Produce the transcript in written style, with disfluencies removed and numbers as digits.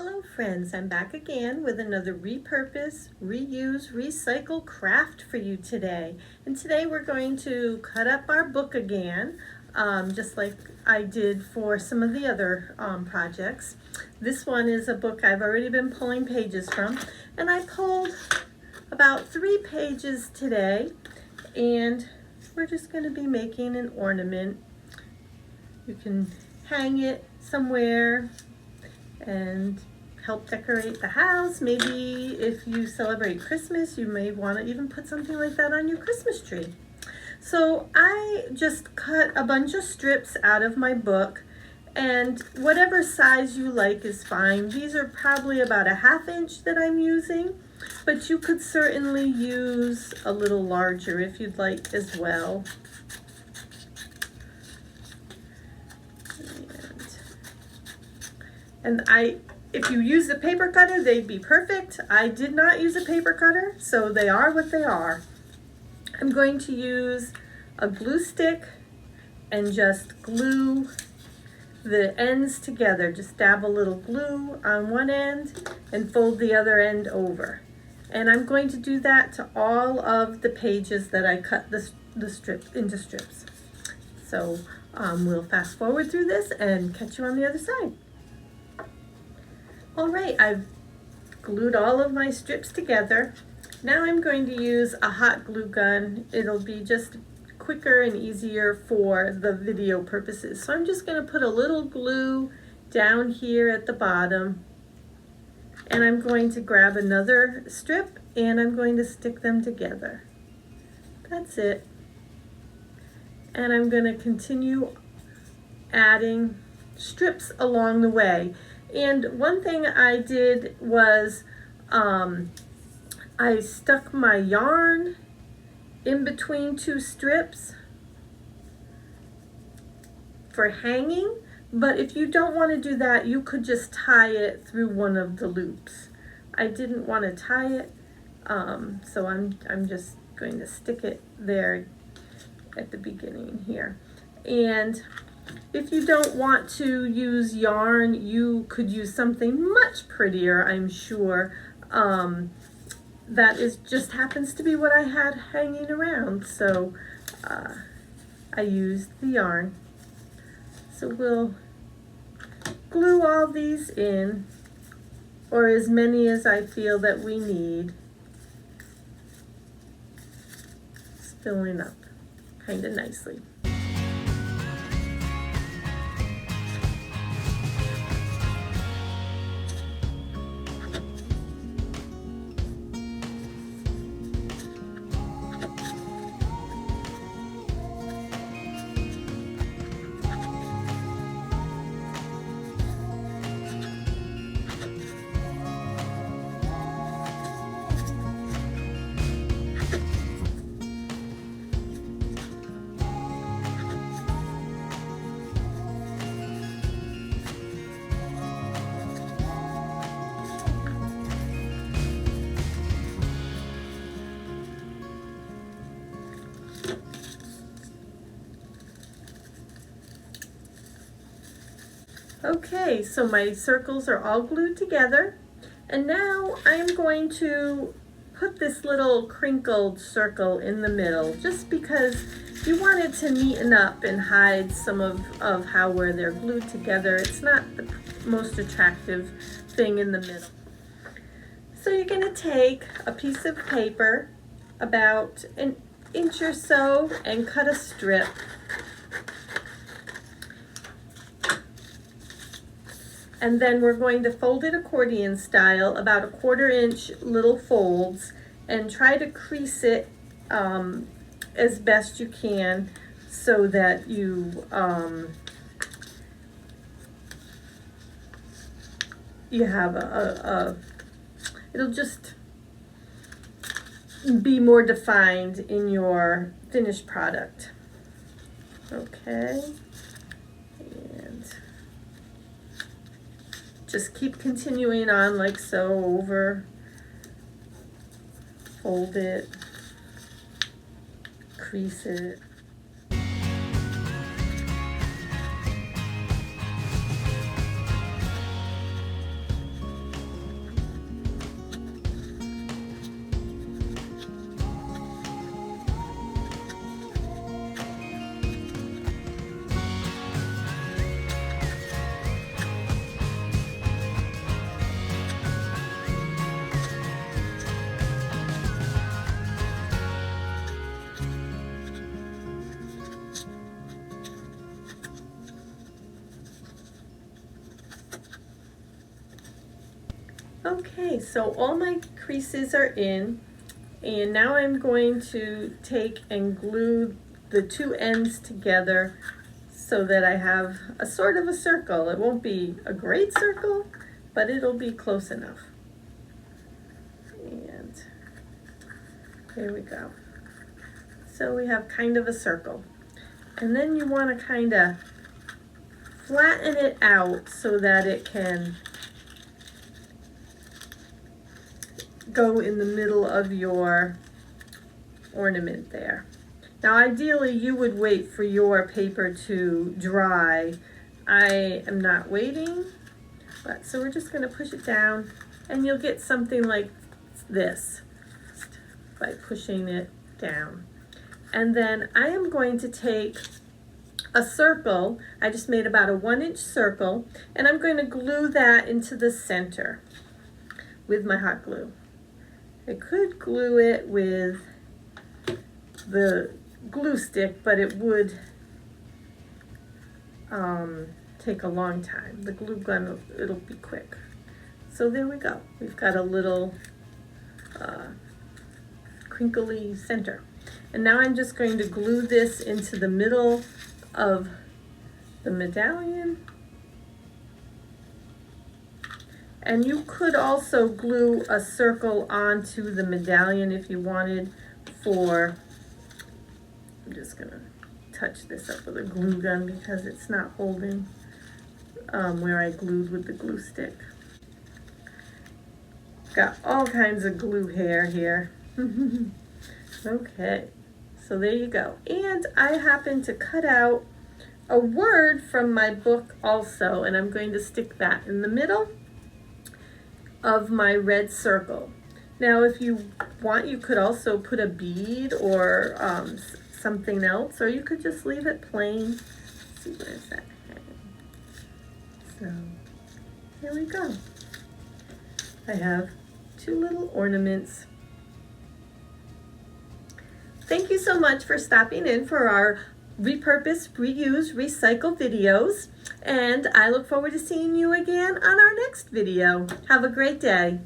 Hello friends, I'm back again with another repurpose, reuse, recycle craft for you today. And today we're going to cut up our book again, just like I did for some of the other projects. This one is a book I've already been pulling pages from, and I pulled about 3 pages today, and we're just going to be making an ornament. You can hang it somewhere and help decorate the house. Maybe if you celebrate Christmas, you may want to even put something like that on your Christmas tree. So I just cut a bunch of strips out of my book, and whatever size you like is fine. These are probably about a 1/2 inch that I'm using, but you could certainly use a little larger if you'd like as well. And if you use a paper cutter, they'd be perfect. I did not use a paper cutter, so they are what they are. I'm going to use a glue stick and just glue the ends together. Just dab a little glue on one end and fold the other end over. And I'm going to do that to all of the pages that I cut the strip into strips. So we'll fast forward through this and catch you on the other side. All right, I've glued all of my strips together. Now I'm going to use a hot glue gun. It'll be just quicker and easier for the video purposes. So I'm just going to put a little glue down here at the bottom, and I'm going to grab another strip and I'm going to stick them together. That's it. And I'm going to continue adding strips along the way. And one thing I did was I stuck my yarn in between 2 strips for hanging, but if you don't want to do that, you could just tie it through one of the loops. I didn't want to tie it, so I'm just going to stick it there at the beginning here. And if you don't want to use yarn, you could use something much prettier, I'm sure. That just happens to be what I had hanging around, so I used the yarn. So we'll glue all these in, or as many as I feel that we need. It's filling up kind of nicely. Okay, so my circles are all glued together, and now I am going to put this little crinkled circle in the middle, just because you want it to neaten up and hide some of where they're glued together. It's not the most attractive thing in the middle. So you're going to take a piece of paper about an inch or so and cut a strip. And then we're going to fold it accordion style, about a 1/4 inch little folds, and try to crease it as best you can so that you you have it'll just be more defined in your finished product. Okay. Just keep continuing on like so, over, fold it, crease it. Okay, so all my creases are in, and now I'm going to take and glue the two ends together so that I have a sort of a circle. It won't be a great circle, but it'll be close enough. And there we go. So we have kind of a circle. And then you want to kind of flatten it out so that it can go in the middle of your ornament there. Now ideally you would wait for your paper to dry. I am not waiting, but so we're just going to push it down and you'll get something like this by pushing it down. And then I am going to take a circle. I just made about a 1-inch circle, and I'm going to glue that into the center with my hot glue. I could glue it with the glue stick, but it would take a long time. The glue gun, it'll be quick. So there we go. We've got a little crinkly center. And now I'm just going to glue this into the middle of the medallion. And you could also glue a circle onto the medallion if you wanted for, I'm just gonna touch this up with a glue gun because it's not holding where I glued with the glue stick. Got all kinds of glue hair here. Okay, so there you go. And I happen to cut out a word from my book also, and I'm going to stick that in the middle of my red circle. Now if you want, you could also put a bead or something else, or you could just leave it plain. Let's see, where's that head? So here we go. I have two little ornaments. Thank you so much for stopping in for our repurpose, reuse, recycle videos, and I look forward to seeing you again on our next video. Have a great day.